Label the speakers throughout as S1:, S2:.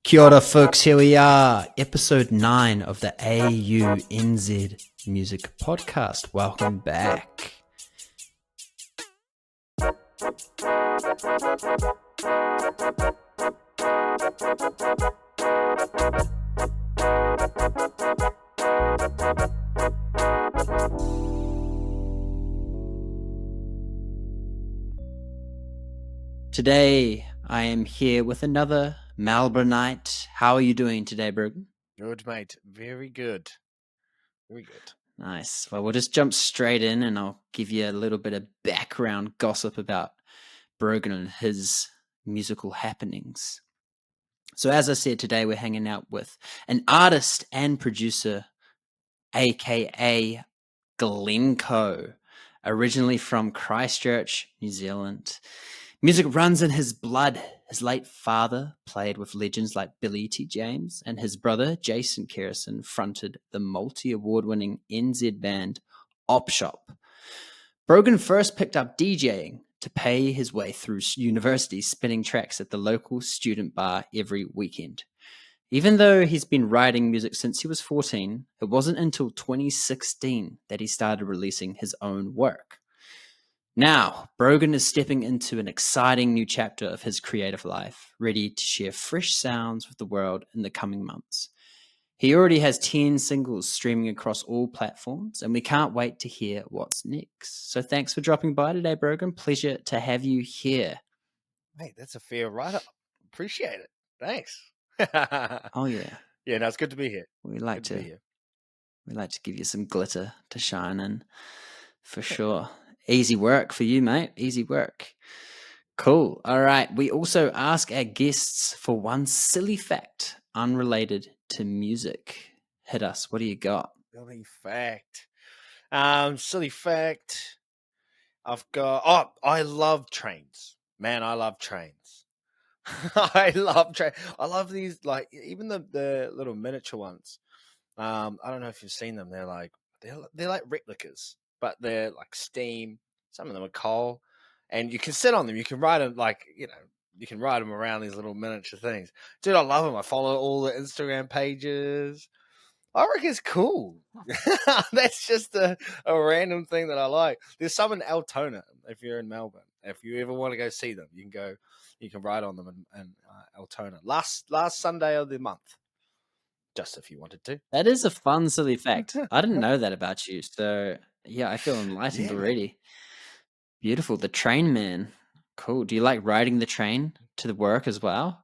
S1: Kia ora, folks. Here we are, episode 9 of the AUNZ Music Podcast. Welcome back. Today, I am here with another Melbourneite. How are you doing today, Brogan?
S2: Good, mate. Very good. Very good.
S1: Nice. Well, we'll just jump straight in and I'll give you a little bit of background gossip about Brogan and his musical happenings. So as I said, today we're hanging out with an artist and producer, aka Glencoe, originally from Christchurch, New Zealand. Music runs in his blood. His late father played with legends like Billy T. James, and his brother, Jason Kerrison, fronted the multi-award-winning NZ band Op Shop. Brogan first picked up DJing to pay his way through university, spinning tracks at the local student bar every weekend. Even though he's been writing music since he was 14, it wasn't until 2016 that he started releasing his own work. Now, Brogan is stepping into an exciting new chapter of his creative life, ready to share fresh sounds with the world in the coming months. He already has 10 singles streaming across all platforms, and we can't wait to hear what's next. So thanks for dropping by today, Brogan. Pleasure to have you here.
S2: Mate, that's a fair write-up. Appreciate it. Thanks.
S1: Oh, yeah.
S2: Yeah, no, it's good to be here.
S1: We like to give you some glitter to shine in, for sure. Easy work for you, mate. Easy work. Cool. All right. We also ask our guests for one silly fact unrelated to music. Hit us. What do you got?
S2: Silly fact. Silly fact. I love trains. Man, I love trains. I love trains. I love these, like, even the little miniature ones. I don't know if you've seen them. They're like replicas, but they're like steam. Some of them are coal, and you can sit on them. You can ride them, you can ride them around these little miniature things. Dude, I love them. I follow all the Instagram pages. I reckon it's cool. That's just a random thing that I like. There's some in Altona if you're in Melbourne. If you ever want to go see them, you can ride on them in Altona. Last Sunday of the month. Just if you wanted to.
S1: That is a fun, silly fact. I didn't know that about you. So, yeah, I feel enlightened already. Beautiful. The train man. Cool. Do you like riding the train to the work as well?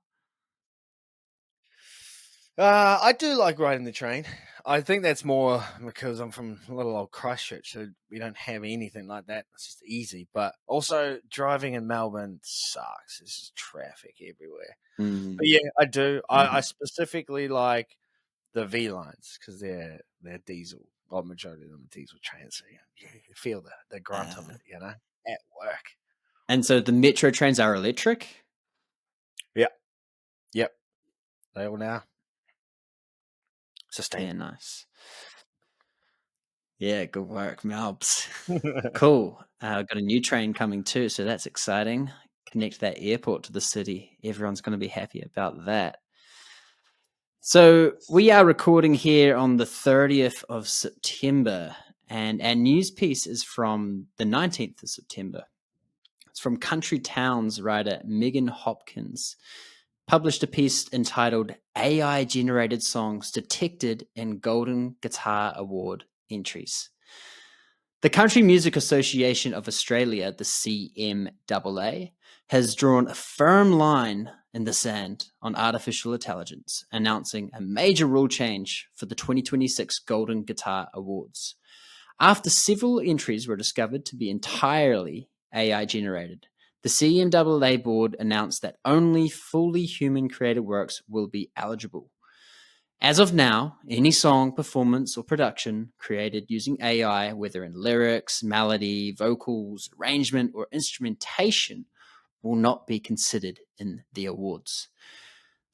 S2: I do like riding the train. I think that's more because I'm from little old Christchurch, so we don't have anything like that. It's just easy. But also, driving in Melbourne sucks. There's just traffic everywhere. But yeah, I do. I specifically like the V lines because they're diesel. Well, majority of them are diesel trains, so you feel the grunt of it, at work.
S1: And so the metro trains are electric?
S2: Yep. They all now. Sustainable.
S1: Yeah, nice. Yeah, good work, Melbs. Cool. I've got a new train coming too, so that's exciting. Connect that airport to the city. Everyone's going to be happy about that. So we are recording here on the 30th of September, and our news piece is from the 19th of September. It's from Country Towns writer Megan Hopkins. Published a piece entitled AI-Generated Songs Detected in Golden Guitar Award Entries. The Country Music Association of Australia, the CMAA, has drawn a firm line in the sand on artificial intelligence, announcing a major rule change for the 2026 Golden Guitar Awards. After several entries were discovered to be entirely AI-generated, the CMAA board announced that only fully human-created works will be eligible. As of now, any song, performance, or production created using AI, whether in lyrics, melody, vocals, arrangement, or instrumentation, will not be considered in the awards.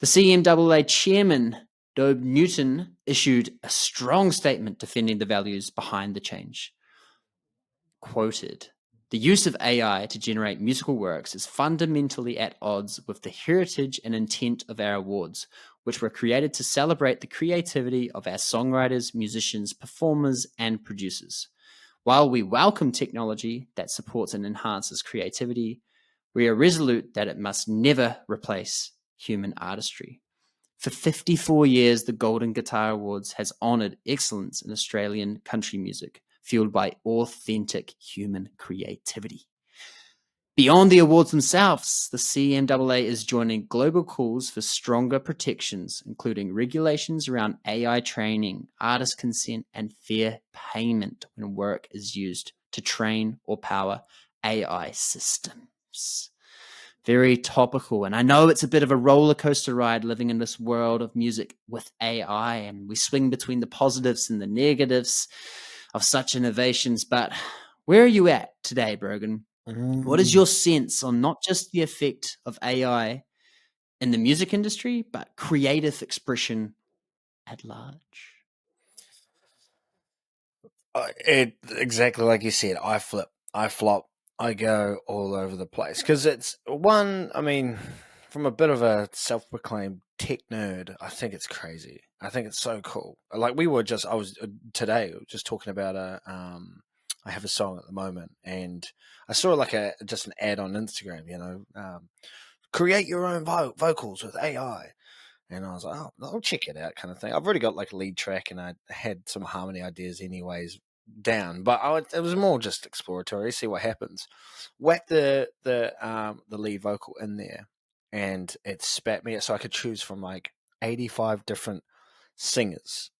S1: The CMAA chairman, Dobe Newton, issued a strong statement defending the values behind the change. Quoted, "The use of AI to generate musical works is fundamentally at odds with the heritage and intent of our awards, which were created to celebrate the creativity of our songwriters, musicians, performers, and producers. While we welcome technology that supports and enhances creativity, we are resolute that it must never replace human artistry. For 54 years, the Golden Guitar Awards has honoured excellence in Australian country music, fueled by authentic human creativity. Beyond the awards themselves, the CMAA is joining global calls for stronger protections, including regulations around AI training, artist consent, and fair payment when work is used to train or power AI systems. Very topical. And I know it's a bit of a roller coaster ride living in this world of music with AI, and we swing between the positives and the negatives of such innovations. But where are you at today, Brogan? What is your sense on not just the effect of AI in the music industry, but creative expression at large?
S2: Exactly like you said, I flip, I flop, I go all over the place because it's one. I mean, from a bit of a self-proclaimed tech nerd, I think it's crazy. I think it's so cool. Like I was today just talking about I have a song at the moment, and I saw like just an ad on Instagram. Create your own vocals with AI. And I was like, oh, I'll check it out, kind of thing. I've already got like a lead track, and I had some harmony ideas, anyways, down. But it was more just exploratory, see what happens. Whack the lead vocal in there, and it spat me. So I could choose from like 85 different singers.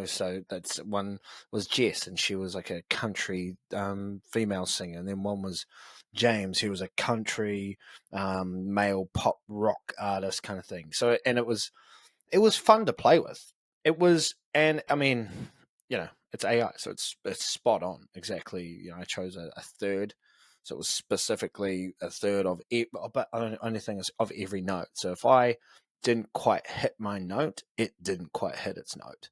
S2: So that's one was Jess, and she was like a country female singer, and then one was James, who was a country male pop rock artist kind of thing. So and it was fun to play with. It was, and I mean, it's AI, so it's spot on exactly. I chose a third, so it was specifically a third of but only thing is of every note. So if I didn't quite hit my note, it didn't quite hit its note.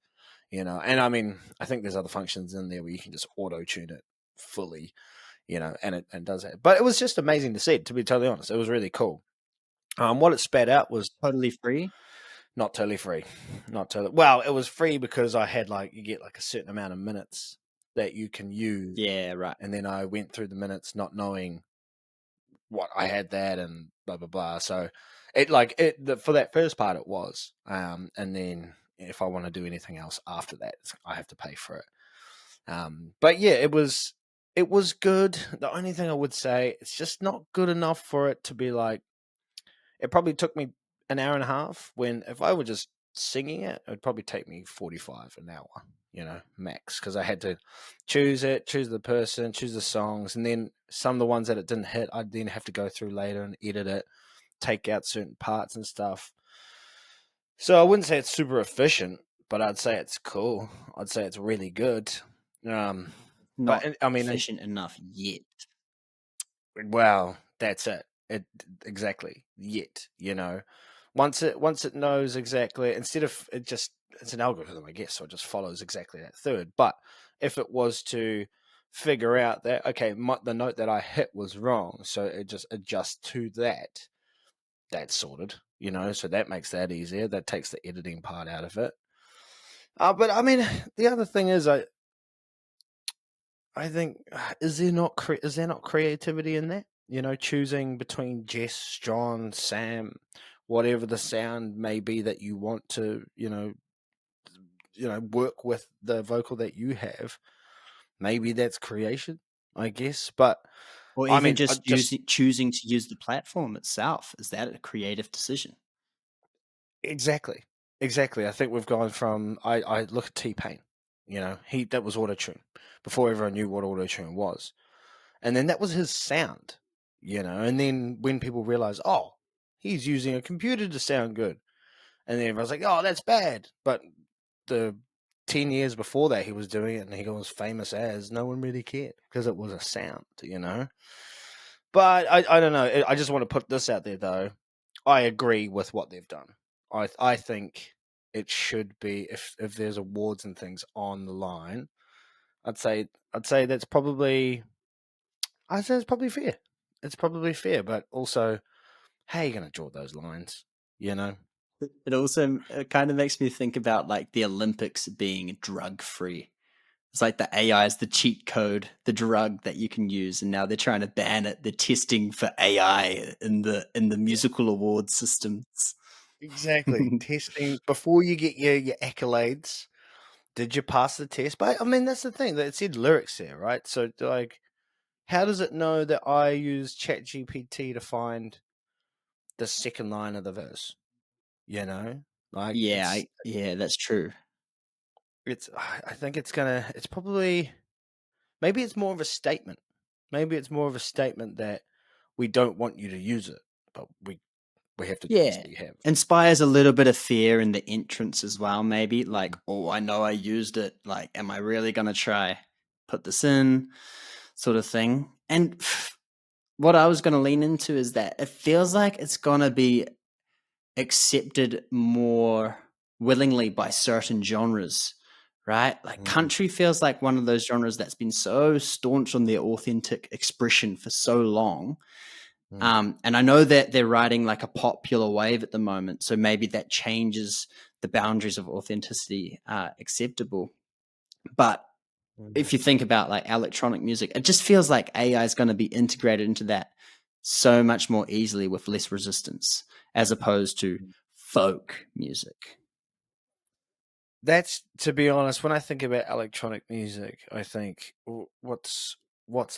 S2: And I mean, I think there's other functions in there where you can just auto tune it fully, and it does that. But it was just amazing to see. To be totally honest, it was really cool. What it spat out was
S1: Totally free?
S2: not totally free. Not totally. Well, it was free because I had you get like a certain amount of minutes that you can use.
S1: Yeah, right.
S2: And then I went through the minutes not knowing what I had that and blah blah blah. So for that first part it was. And then if I want to do anything else after that, I have to pay for it. But yeah, it was good. The only thing I would say, it's just not good enough for it to be like. It probably took me an hour and a half. When if I were just singing it, it would probably take me 45 an hour, max, because I had to choose the person, choose the songs, and then some of the ones that it didn't hit, I'd then have to go through later and edit it, take out certain parts and stuff. So I wouldn't say it's super efficient, but I'd say it's cool. I'd say it's really good.
S1: Not
S2: But I mean,
S1: efficient enough yet.
S2: well, that's it. It exactly yet, Once it knows exactly, instead of it's an algorithm, I guess, so it just follows exactly that third. But if it was to figure out that okay, the note that I hit was wrong, so it just adjusts to that, that's sorted, So that makes that easier. That takes the editing part out of it. But I mean, the other thing is, I think is there not creativity in that? Choosing between Jess, John, Sam, whatever the sound may be that you want to, work with the vocal that you have. Maybe that's creation, I guess. But
S1: Or
S2: I
S1: even
S2: mean,
S1: just choosing to use the platform itself. Is that a creative decision?
S2: exactly, exactly. I think we've gone from I look at T-Pain. That was auto tune before everyone knew what auto tune was. And then that was his sound, and then when people realize, oh, he's using a computer to sound good. And then everyone's like, oh, that's bad. But the 10 years before that, he was doing it and he was famous as, no one really cared because it was a sound. But I don't know. I just want to put this out there, though. I agree with what they've done. I think it should be, if there's awards and things on the line, I'd say that's probably I say it's probably fair. It's probably fair, but also, how are you going to draw those lines? You know?
S1: It also kind of makes me think about like the Olympics being drug free. It's like the AI is the cheat code, the drug that you can use, and now they're trying to ban it. They're testing for AI in the
S2: Yeah,
S1: musical award systems.
S2: exactly. Testing before you get your accolades. Did you pass the test? But I mean, that's the thing that it said lyrics there, right? So like, how does it know that I use ChatGPT to find the second line of the verse? You know, like
S1: Yeah, yeah, that's true.
S2: it's. I think it's gonna. It's probably maybe it's more of a statement. Maybe it's more of a statement that we don't want you to use it, but we have to
S1: Yeah.
S2: test that you have.
S1: Inspires a little bit of fear in the entrance as well, maybe. Like, oh, I know I used it. Like, am I really going to try put this in? Sort of thing. And what I was going to lean into is that it feels like it's going to be accepted more willingly by certain genres, right? Like,
S2: Mm,
S1: country feels like one of those genres that's been so staunch on their authentic expression for so long,
S2: mm,
S1: and I know that they're riding like a popular wave at the moment, so maybe that changes the boundaries of authenticity acceptable. But
S2: mm,
S1: if you think about like electronic music, it just feels like AI is going to be integrated into that so much more easily with less resistance, as opposed to
S2: mm.
S1: folk music.
S2: That's to be honest. When I think about electronic music, I think what's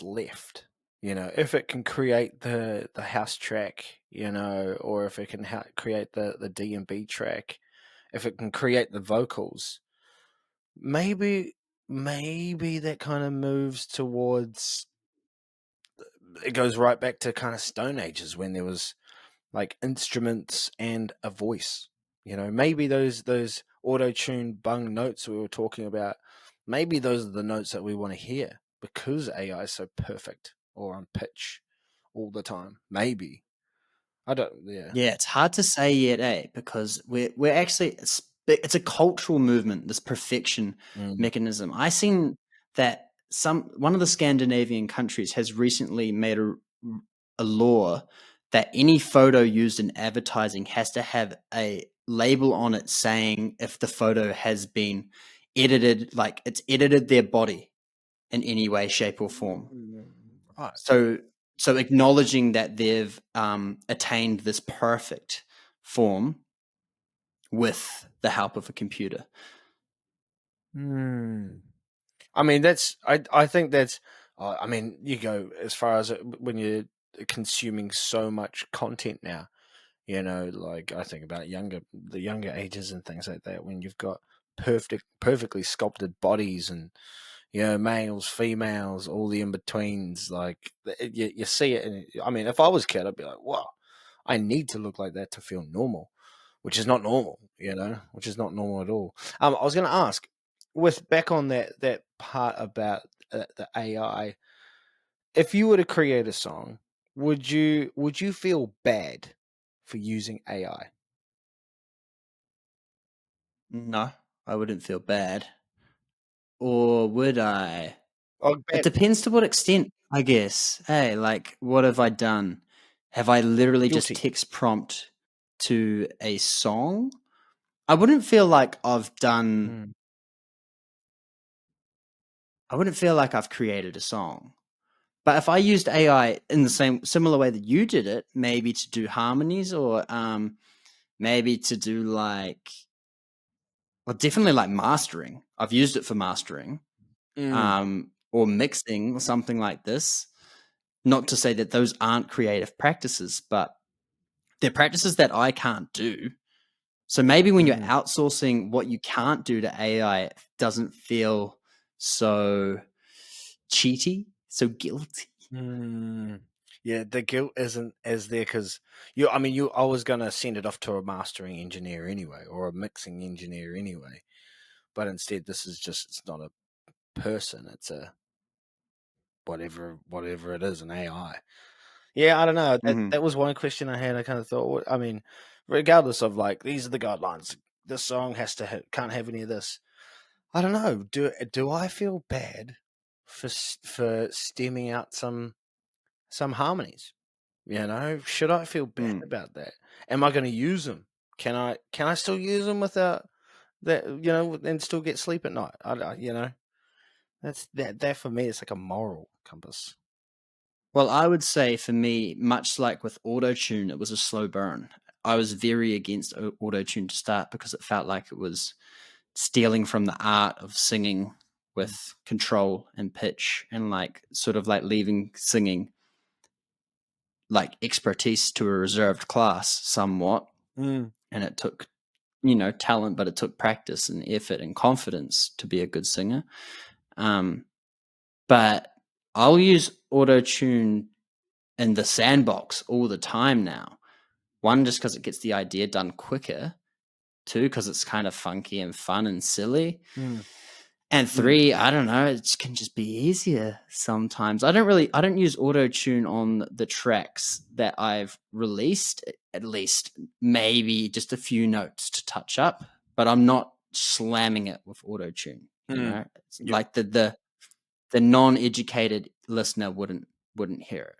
S2: left. You know, if it can create the house track, you know, or if it can create the D&B track, if it can create the vocals, maybe maybe that kind of moves towards it goes right back to kind of Stone Ages when there was like instruments and a voice. You know, maybe those auto-tuned bung notes we were talking about, maybe those are the notes that we want to hear because AI is so perfect or on pitch all the time. Maybe. I don't yeah.
S1: Yeah, it's hard to say yet, because we're actually it's a cultural movement. This perfection
S2: Mm,
S1: mechanism. I seen that one of the Scandinavian countries has recently made a law that any photo used in advertising has to have a label on it saying if the photo has been edited, like it's edited their body in any way, shape, or form.
S2: right.
S1: So acknowledging that they've attained this perfect form with the help of a computer.
S2: Hmm. I mean, I think that's. I mean, you go as far as when you're consuming so much content now. You know, like I think about the younger ages and things like that. When you've got perfectly sculpted bodies, and you know, males, females, all the in betweens. Like you see it. And I mean, if I was a kid, I'd be like, "Wow, I need to look like that to feel normal," which is not normal. You know, which is not normal at all. I was going to ask, with back on that part about the AI, if you were to create a song, would you feel bad for using AI?
S1: No, I wouldn't feel bad. Or would I?
S2: Oh,
S1: It
S2: bad,
S1: depends to what extent, I guess. Hey, like, what have I done? Have I literally just
S2: guilty.
S1: text prompt to a song? I wouldn't feel like
S2: Mm,
S1: I wouldn't feel like I've created a song. But if I used AI in the same similar way that you did it, maybe to do harmonies or maybe to do like, well, definitely like mastering. I've used it for mastering,
S2: mm,
S1: or mixing or something like this. Not to say that those aren't creative practices, but they're practices that I can't do. So maybe when you're
S2: mm,
S1: outsourcing what you can't do to AI, it doesn't feel so cheaty, so guilty.
S2: mm. Yeah, the guilt isn't as there because you. I mean, you. I was gonna send it off to a mastering engineer anyway, or a mixing engineer anyway. But instead, this is just. It's not a person. It's a whatever it is, an AI. Yeah, I don't know.
S1: Mhm.
S2: That was one question I had. I kind of thought. I mean, regardless of like these are the guidelines. This song has to can't have any of this. I don't know. Do I feel bad for stemming out some harmonies? You know, should I feel bad
S1: Mm.
S2: about that? Am I going to use them? Can I still use them without that? And still get sleep at night? That's that for me. It's like a moral compass.
S1: Well, I would say for me, much like with auto-tune, it was a slow burn. I was very against auto-tune to start because it felt like it was stealing from the art of singing with control and pitch, and like sort of like leaving singing like expertise to a reserved class somewhat.
S2: Mm.
S1: And it took, talent, but it took practice and effort and confidence to be a good singer. But I'll use auto-tune in the sandbox all the time now. One, just because it gets the idea done quicker. Two, because it's kind of funky and fun and silly.
S2: Mm.
S1: And three, I don't know, it can just be easier sometimes. I don't use auto-tune on the tracks that I've released, at least maybe just a few notes to touch up, but I'm not slamming it with auto-tune, It's
S2: Yep.
S1: like the non-educated listener wouldn't hear it.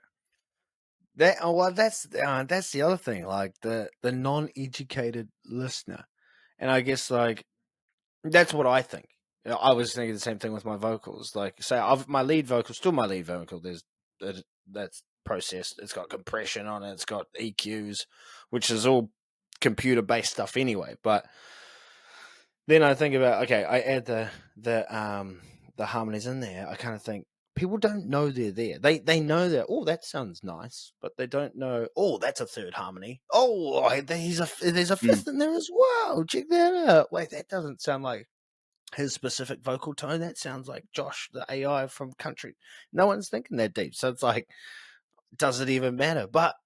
S2: That's the other thing, like the non-educated listener, and I guess like that's what I think. I was thinking the same thing with my vocals. Like, say, my lead vocal, still my lead vocal. That's processed. It's got compression on it. It's got EQs, which is all computer-based stuff anyway. But then I think about, okay, I add the harmonies in there. I kind of think people don't know they're there. They know that, oh, that sounds nice, but they don't know, oh, that's a third harmony. Oh, there's a fifth in there as well. Check that out. Wait, that doesn't sound like his specific vocal tone. That sounds like Josh, the AI from country. No one's thinking that deep. So it's like, does it even matter? But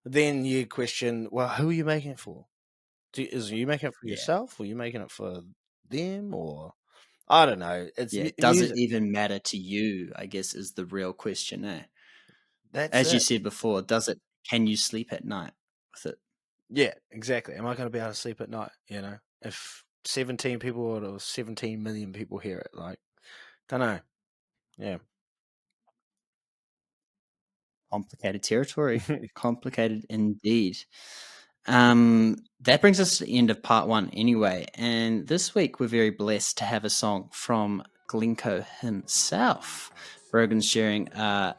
S2: then you question, well, who are you making it for? Are you making it for yourself? Or are you making it for them? Or I don't know. It's
S1: Does
S2: music.
S1: it even matter to you, I guess, is the real question, eh?
S2: That's
S1: As you
S2: it.
S1: said before, can you sleep at night with it?
S2: Yeah, exactly. Am I going to be able to sleep at night? If 17 people or 17 million people hear it, like, don't know. Yeah.
S1: Complicated territory. Complicated indeed. That brings us to the end of part one anyway. And this week we're very blessed to have a song from Glencoe himself. Brogan's sharing an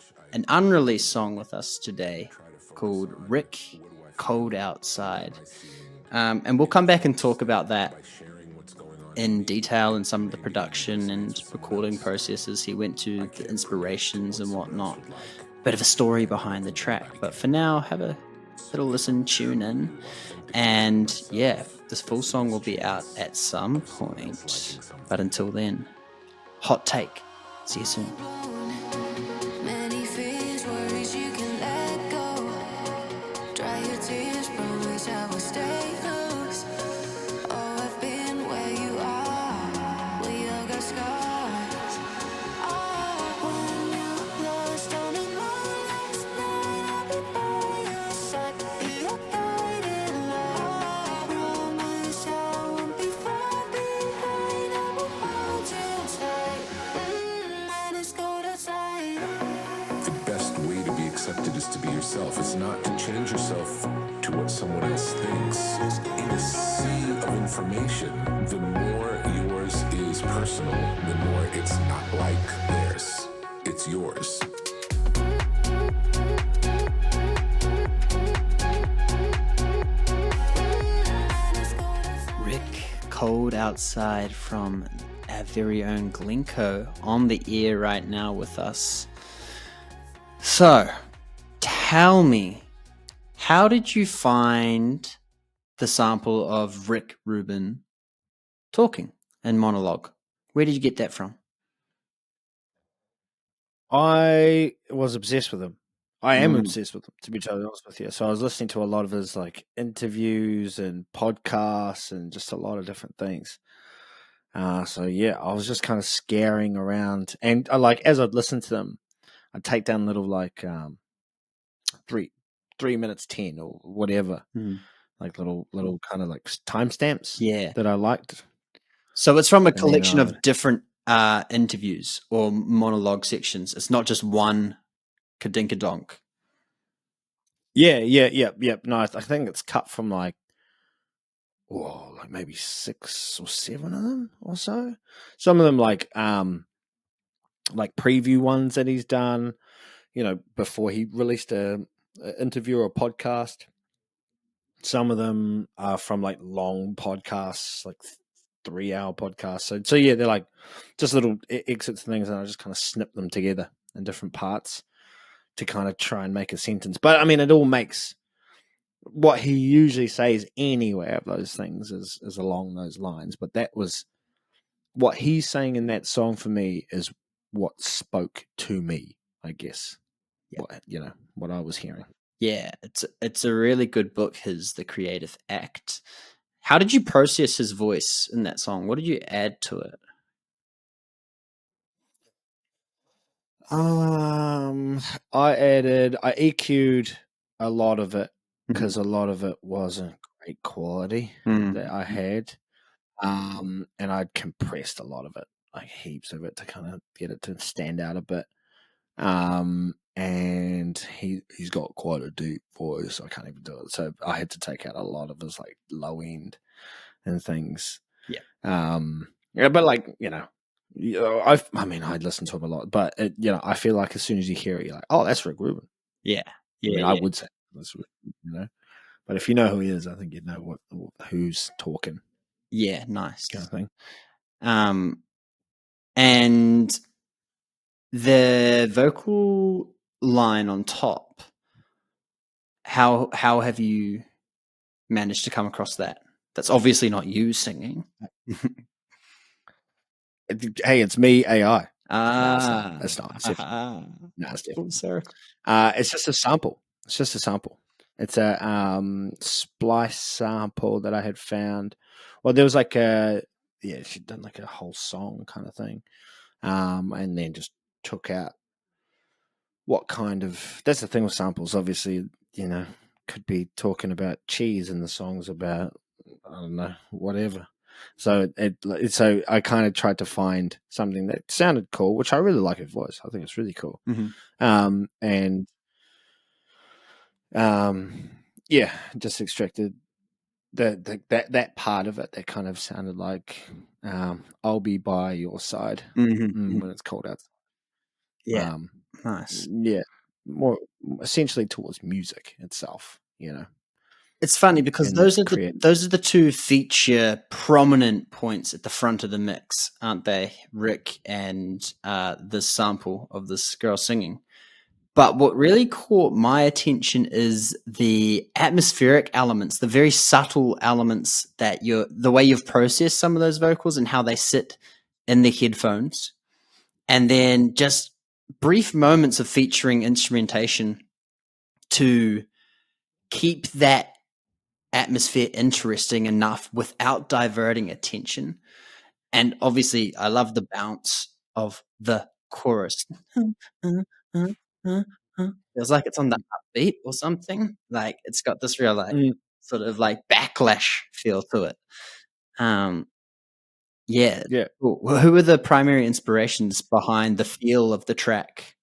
S1: unreleased song with us today called Rick, Cold Outside. And we'll come back and talk about that in detail and some of the production and recording processes he went to, the inspirations and whatnot. Bit of a story behind the track. But for now, have a little listen, tune in. And yeah, this full song will be out at some point. But until then, hot take. See you soon.
S3: Many fears, worries you can let go. Dry your tears, promise I will stay close. Oh, I've been where you are. We all got scars. When you're lost on a last night, I'll be by your side. Be your guiding light. Promise I won't be far behind. I will hold you tight. When it's cold outside.
S4: The best way to be accepted is to be yourself. It's not to change yourself to what someone else thinks. In a sea of information, the more yours is personal, the more it's not like theirs. It's yours.
S1: Rick, Cold Outside from our very own Glencoe on the air right now with us. So, tell me, how did you find the sample of Rick Reuben talking and monologue? Where did you get that from?
S2: I was obsessed with him. I am obsessed with him, to be totally honest with you. So I was listening to a lot of his like interviews and podcasts and just a lot of different things. So yeah, I was just kind of scaring around, and like as I'd listen to them, I'd take down little like 3 minutes 10 or whatever, like little kind of like timestamps.
S1: Yeah.
S2: that I liked.
S1: So it's from a
S2: then
S1: collection
S2: I
S1: of different interviews or monologue sections. It's not just one kadinkadonk.
S2: Yeah. No, I think it's cut from like like maybe 6 or 7 of them or so. Some of them like preview ones that he's done, before he released a interview or a podcast. Some of them are from like long podcasts, like 3-hour podcasts. So yeah, they're like just little exits things, and I just kind of snip them together in different parts to kind of try and make a sentence. But I mean, it all makes what he usually says anyway of those things is along those lines. But that was what he's saying in that song for me is what spoke to me, I guess.
S1: Yeah.
S2: What I was hearing.
S1: Yeah, it's a really good book, The Creative Act. How did you process his voice in that song? What did you add to it?
S2: I EQ'd a lot of it because a lot of it wasn't great quality that I had. And I'd compressed a lot of it, like heaps of it, to kind of get it to stand out a bit. And he's got quite a deep voice. I can't even do it. So I had to take out a lot of his like low end and things.
S1: Yeah.
S2: Yeah, but like, I listened to him a lot, but I feel like as soon as you hear it, you're like, oh, that's Rick Rubin.
S1: Yeah.
S2: I would say that's, but if you know who he is, I think you know who's talking.
S1: Yeah, nice.
S2: Kind of thing.
S1: And the vocal line on top, how have you managed to come across that? That's obviously not you singing.
S2: Hey, it's me, AI.
S1: Ah,
S2: it's not. It's definitely. It's just a sample. It's a splice sample that I had found. Well, there was like she'd done like a whole song kind of thing, and then just took out what kind of. That's the thing with samples. Obviously, could be talking about cheese, and the song's about, I don't know, whatever. So I kind of tried to find something that sounded cool, which I really like his voice. I think it's really cool.
S1: Mm-hmm.
S2: Just extracted that part of it that kind of sounded like I'll be by your side when it's cold outside.
S1: Yeah, nice.
S2: Yeah, more essentially towards music itself.
S1: It's funny because
S2: And
S1: those are the two feature prominent points at the front of the mix, aren't they? Rick and this sample of this girl singing. But what really caught my attention is the atmospheric elements, the very subtle elements that the way you've processed some of those vocals and how they sit in the headphones. And then just brief moments of featuring instrumentation to keep that atmosphere interesting enough without diverting attention. And obviously, I love the bounce of the chorus. Feels like it's on the upbeat or something. Like it's got this real sort of like backlash feel to it. Yeah. Cool. Who are the primary inspirations behind the feel of the track?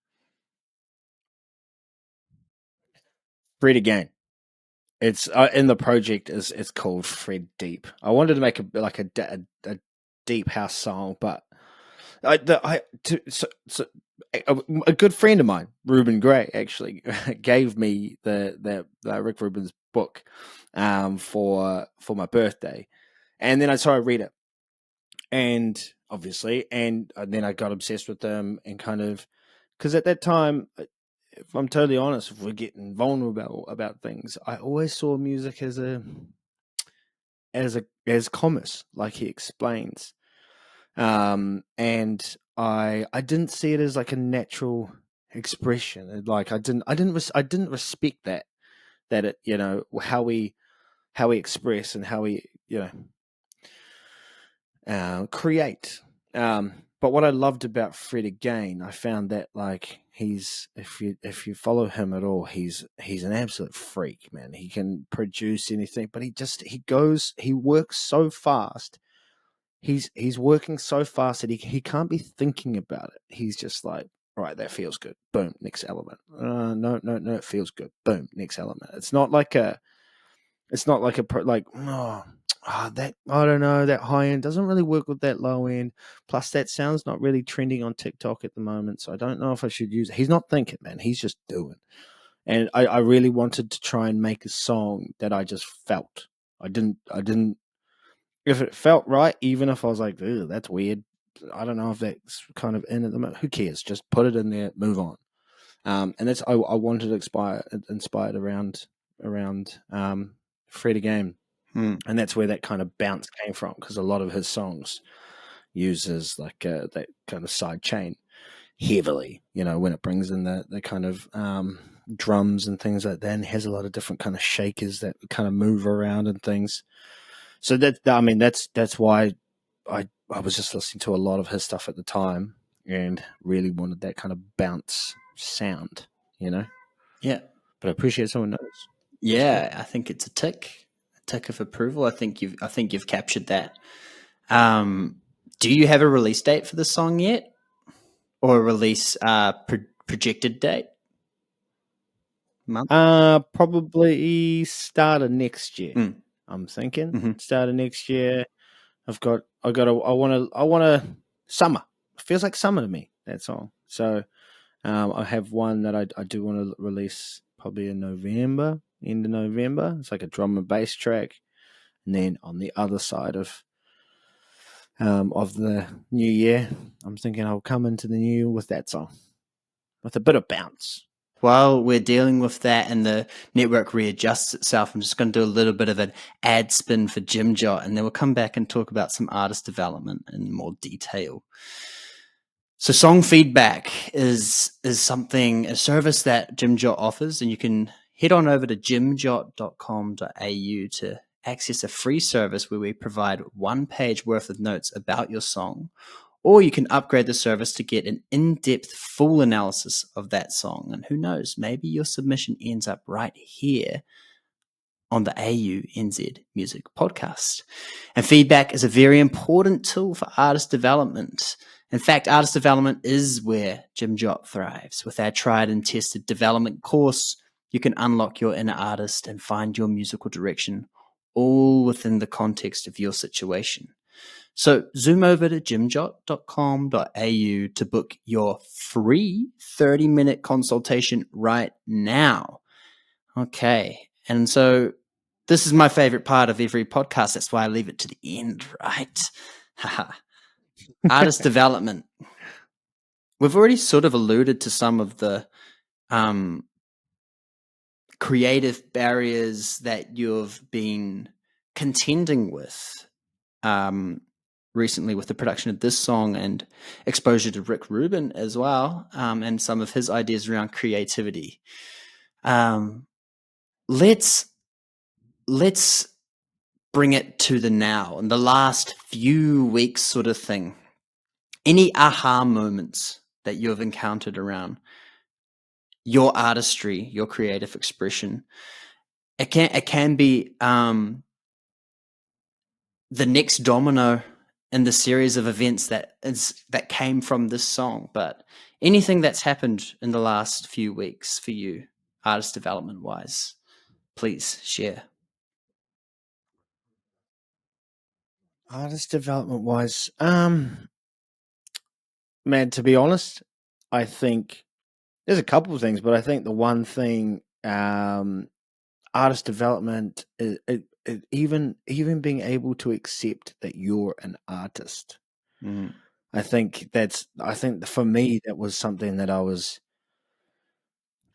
S2: Fred again. It's in the project it's called Fred Deep. I wanted to make a deep house song, but a good friend of mine, Reuben Gray, actually gave me the Rick Rubin's book for my birthday, and then I read it, and obviously, and then I got obsessed with them, and kind of because at that time, if I'm totally honest, if we're getting vulnerable about things, I always saw music as commerce, like he explains, and I didn't see it as like a natural expression. Like I didn't respect that it how we express and how we create. But what I loved about Fred again, I found that like he's if you follow him at all, he's an absolute freak, man. He can produce anything, but he works so fast. He's working so fast that he can't be thinking about it. He's just like, right, that feels good. Boom, next element. No, it feels good. Boom, next element. It's not like oh, that I don't know, that high end doesn't really work with that low end. Plus, that sound's not really trending on TikTok at the moment, so I don't know if I should use it. He's not thinking, man. He's just doing. And I really wanted to try and make a song that I just felt. I didn't. If it felt right, even if I was like, "Ew, that's weird," I don't know if that's kind of in at the moment. Who cares? Just put it in there, move on. And that's I wanted to inspired around Fred again. And that's where that kind of bounce came from, because a lot of his songs uses like that kind of side chain heavily, when it brings in the kind of drums and things like that, and has a lot of different kind of shakers that kind of move around and things. So that's why I was just listening to a lot of his stuff at the time and really wanted that kind of bounce sound,
S1: Yeah.
S2: But I appreciate someone knows.
S1: Yeah, I think it's a tick of approval. I think you've captured that. Do you have a release date for the song yet, or a release projected date? Month?
S2: Probably start of next year. I'm thinking start of next year. I want to summer. It feels like summer to me, that song. So I have one that I do want to release probably in November, end of November. It's like a drum and bass track. And then on the other side of the new year, I'm thinking I'll come into the new year with that song, with a bit of bounce.
S1: While we're dealing with that and the network readjusts itself, I'm just going to do a little bit of an ad spin for GYMjot, and then we'll come back and talk about some artist development in more detail. So song feedback is a service that GYMjot offers, and you can head on over to gymjot.com.au to access a free service where we provide 1 page worth of notes about your song, or you can upgrade the service to get an in-depth full analysis of that song. And who knows, maybe your submission ends up right here on the AU NZ Music Podcast. And feedback is a very important tool for artist development. In fact, artist development is where GYMjot thrives. With our tried and tested development course, you can unlock your inner artist and find your musical direction, all within the context of your situation. So zoom over to gymjot.com.au to book your free 30-minute consultation right now. Okay. And so this is my favorite part of every podcast. That's why I leave it to the end, right? Artist development. We've already sort of alluded to some of the creative barriers that you've been contending with recently with the production of this song and exposure to Reuben as well, and some of his ideas around creativity. Let's bring it to the now and the last few weeks sort of thing. Any aha moments that you've encountered around your artistry, your creative expression? It can be the next domino in the series of events that came from this song, but anything that's happened in the last few weeks for you, artist development wise, please share.
S2: Artist development wise, man, to be honest, I think there's a couple of things, but I think the one thing, artist development, even being able to accept that you're an artist. I think for me that was something that I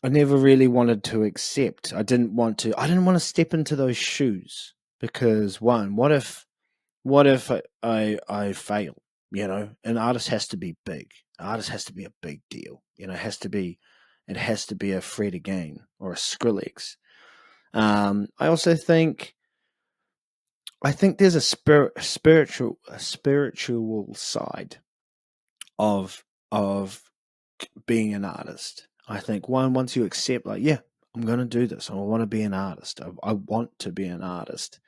S2: never really wanted to accept. I didn't want to step into those shoes, because one, what if I fail? An artist has to be big. An artist has to be a big deal. It has to be a Fred again or a Skrillex. I also think there's a spiritual side of being an artist. I think once you accept, like, yeah, I'm going to do this. I want to be an artist. I want to be an artist.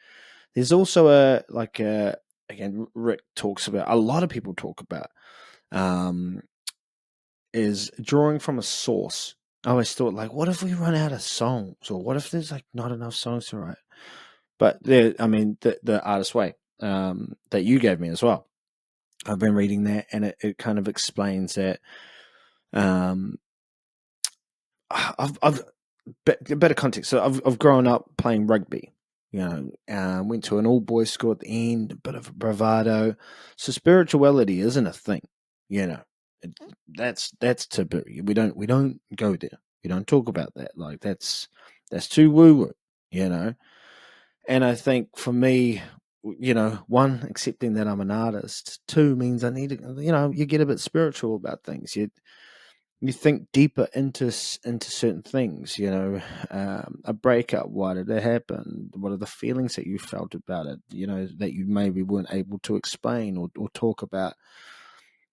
S2: There's also again, Rick talks about, a lot of people talk about, is drawing from a source. I always thought, like, what if we run out of songs, or what if there's like not enough songs to write? But the Artist Way that you gave me as well. I've been reading that, and it kind of explains that. I've a bit of context. So I've grown up playing rugby. Went to an all boys school at the end, a bit of bravado. So spirituality isn't a thing. That's taboo. We don't go there. We don't talk about that. Like that's too woo woo. And I think for me, one, accepting that I'm an artist. Two, means I need to, you get a bit spiritual about things. You think deeper into certain things. A breakup. Why did it happen? What are the feelings that you felt about it? That you maybe weren't able to explain or talk about.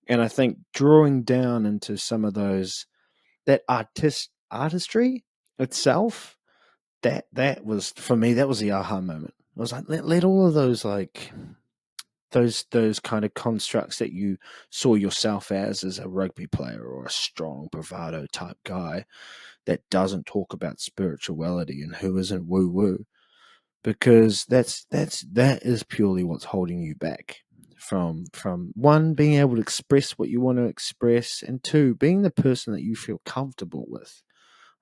S2: And I think drawing down into some of those, that artistry itself, that was, for me, that was the aha moment. I was like, let all of those, like those kind of constructs that you saw yourself as a rugby player or a strong bravado type guy that doesn't talk about spirituality and who isn't woo woo, because that is purely what's holding you back from one, being able to express what you want to express, and two, being the person that you feel comfortable with,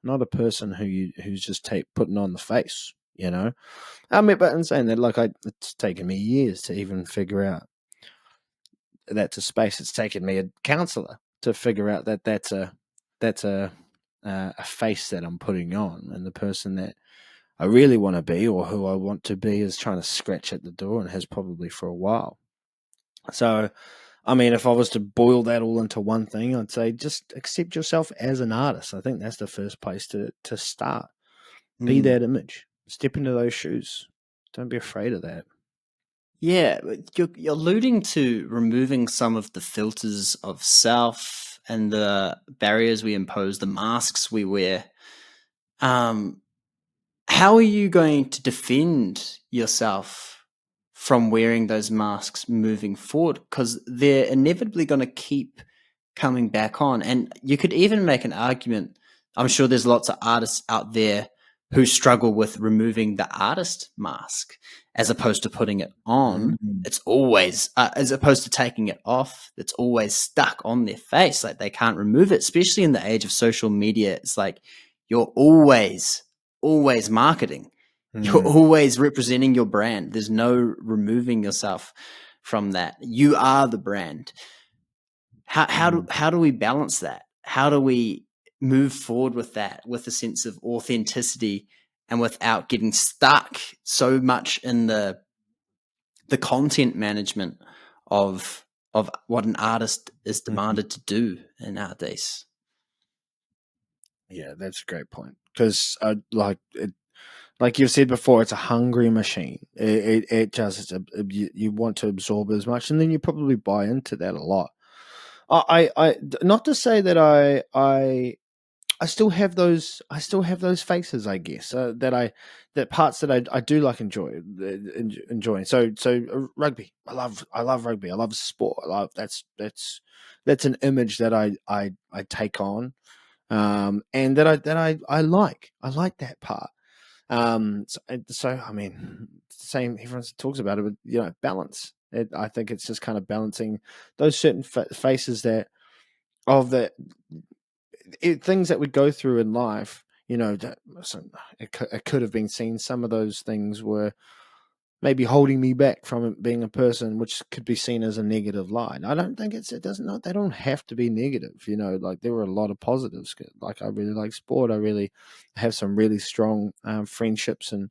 S2: not a person who's just putting on the face. But in saying that, like, it's taken me years to even figure out that's a space. It's taken me a counselor to figure out that that's a face that I'm putting on, and the person that I really want to be, or who I want to be, is trying to scratch at the door and has probably for a while. So, if I was to boil that all into one thing, I'd say just accept yourself as an artist. I think that's the first place to start. Be that image. Step into those shoes. Don't be afraid of that.
S1: Yeah, you're alluding to removing some of the filters of self and the barriers we impose, the masks we wear. How are you going to defend yourself from wearing those masks moving forward? Because they're inevitably going to keep coming back on. And you could even make an argument. I'm sure there's lots of artists out there who struggle with removing the artist mask as opposed to putting it on. It's always, as opposed to taking it off, it's always stuck on their face. Like they can't remove it, especially in the age of social media. It's like you're always marketing. You're always representing your brand. There's no removing yourself from that. You are the brand. How do we balance that? How do we move forward with that, with a sense of authenticity and without getting stuck so much in the content management of what an artist is demanded to do nowadays?
S2: Yeah, that's a great point. Because like you've said before, it's a hungry machine. It just you want to absorb as much, and then you probably buy into that a lot. I not to say that I still have those faces, I guess, that parts that I do like enjoying. So rugby, I love rugby. I love sport. I love that's an image that I take on, and that I like. I like that part. So same. Everyone talks about it, but balance. I think it's just kind of balancing those certain faces that of the things that we go through in life. It could have been seen. Some of those things were maybe holding me back from being a person, which could be seen as a negative light. I don't think they don't have to be negative. Like there were a lot of positives. Like I really like sport. I really have some really strong friendships and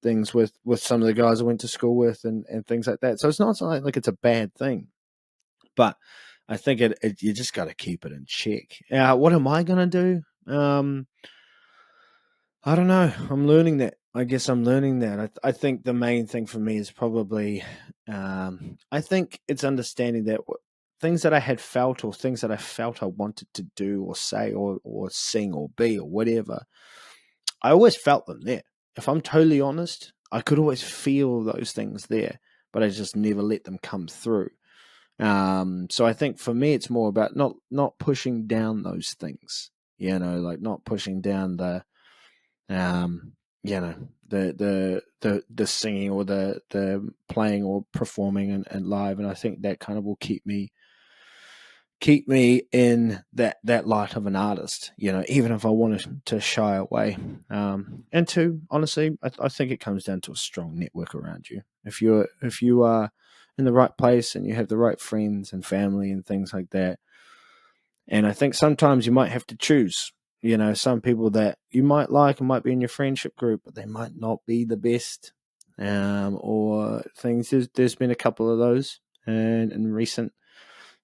S2: things with some of the guys I went to school with and things like that. So it's not like it's a bad thing, but I think you just got to keep it in check. What am I going to do? I don't know. I'm learning that. I guess I'm learning that. I think the main thing for me is probably, I think it's understanding that things that I had felt or things that I felt I wanted to do or say or sing or be or whatever, I always felt them there. If I'm totally honest, I could always feel those things there, but I just never let them come through. So I think for me, it's more about not pushing down those things, like not pushing down the the singing or the playing or performing and live, and I think that kind of will keep me in that light of an artist, even if I wanted to shy away. And two, honestly, I think it comes down to a strong network around you. If you are in the right place and you have the right friends and family and things like that, and I think sometimes you might have to choose. Some people that you might like and might be in your friendship group, but they might not be the best, or things. There's been a couple of those, and in recent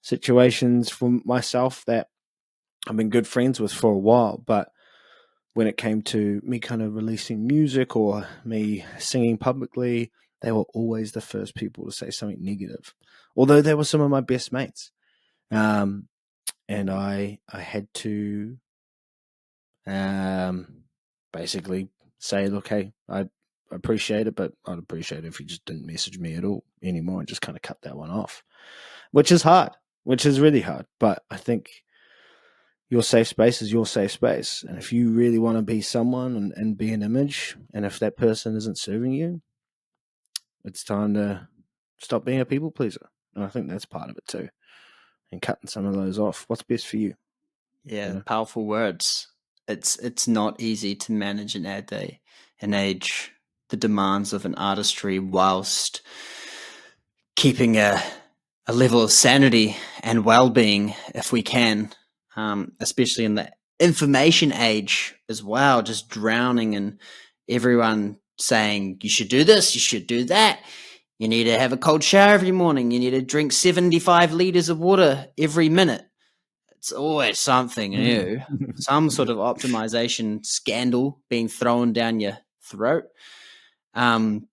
S2: situations for myself that I've been good friends with for a while, but when it came to me kind of releasing music or me singing publicly, they were always the first people to say something negative, although they were some of my best mates. And I had to basically say, look, hey, I appreciate it, but I'd appreciate it if you just didn't message me at all anymore and just kind of cut that one off, which is hard, which is really hard. But I think your safe space is your safe space. And if you really want to be someone and be an image, and if that person isn't serving you, it's time to stop being a people pleaser. And I think that's part of it too. And cutting some of those off. What's best for you?
S1: Yeah, powerful words. It's not easy to manage an age the demands of an artistry whilst keeping a level of sanity and well-being if we can, especially in the information age as well, just drowning in everyone saying you should do this, you should do that, you need to have a cold shower every morning, you need to drink 75 liters of water every minute. It's always something new, some sort of optimization scandal being thrown down your throat. And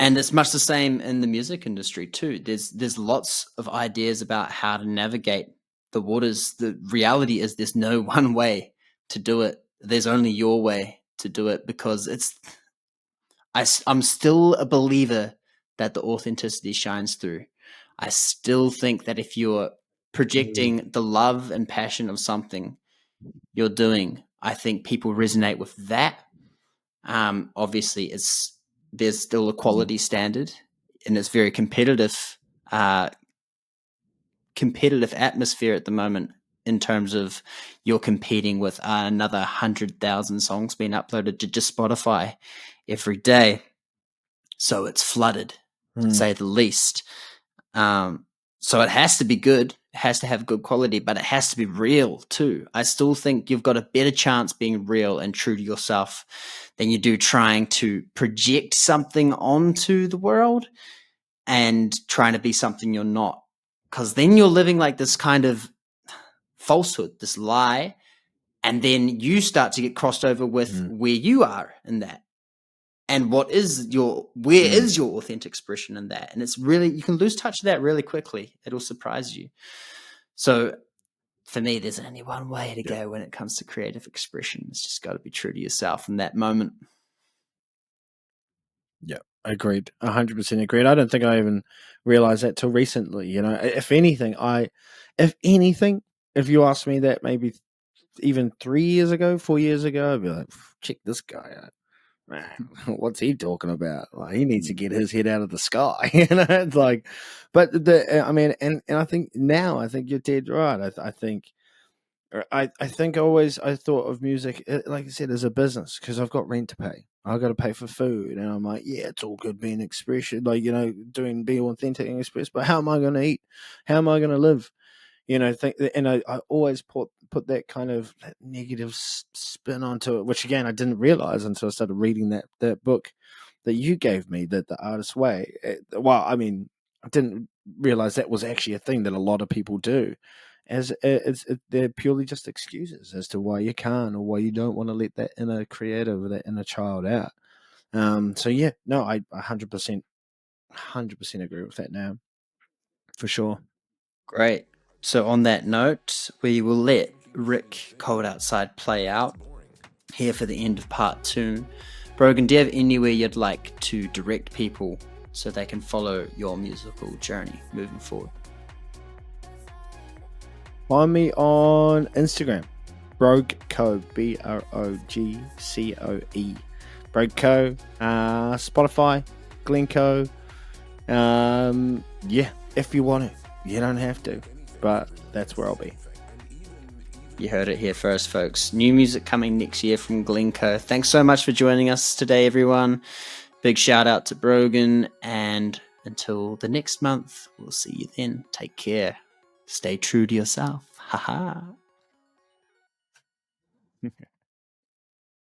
S1: it's much the same in the music industry too. There's lots of ideas about how to navigate the waters. The reality is there's no one way to do it. There's only your way to do it, because I'm still a believer that the authenticity shines through. I still think that if you're projecting the love and passion of something you're doing, I think people resonate with that. Obviously, there's still a quality standard, and it's very competitive atmosphere at the moment, in terms of you're competing with another 100,000 songs being uploaded to just Spotify every day. So it's flooded, to say the least. So it has to be good. It has to have good quality, but it has to be real too. I still think you've got a better chance being real and true to yourself than you do trying to project something onto the world and trying to be something you're not. Because then you're living like this kind of falsehood, this lie, and then you start to get crossed over with where you are in that. And where is your authentic expression in that? And it's really, you can lose touch of that really quickly. It'll surprise you. So for me, there's only one way to go when it comes to creative expression. It's just got to be true to yourself in that moment.
S2: Yeah, agreed. 100% agreed. I don't think I even realized that till recently. If anything, if you asked me that maybe even 3 years ago, 4 years ago, I'd be like, check this guy out. Man, what's he talking about? Like, he needs to get his head out of the sky. It's like, but and I think now, I think you're dead right. I think I thought of music, like I said, as a business, because I've got rent to pay. I've got to pay for food, and I'm like, yeah, it's all good being expression, like, being authentic and express, but how am I going to eat? How am I going to live? I always put that kind of negative spin onto it, which again I didn't realize until I started reading that book that you gave me, that The Artist's Way. I didn't realize that was actually a thing that a lot of people do, as they're purely just excuses as to why you can't or why you don't want to let that inner creative or that inner child out. So yeah, no, I 100% agree with that now, for sure.
S1: Great. So on that note, we will let Rick Cold Outside play out here for the end of part 2. Brogan, do you have anywhere you'd like to direct people so they can follow your musical journey moving forward?
S2: Find me on Instagram, Brogancoe, Brogcoe. Brogan, Spotify, Glencoe. Yeah, if you want to. You don't have to, but that's where I'll be.
S1: You heard it here first, folks. New music coming next year from Glencoe. Thanks so much for joining us today, everyone. Big shout out to Brogan, and until the next month, we'll see you then. Take care. Stay true to yourself. Haha.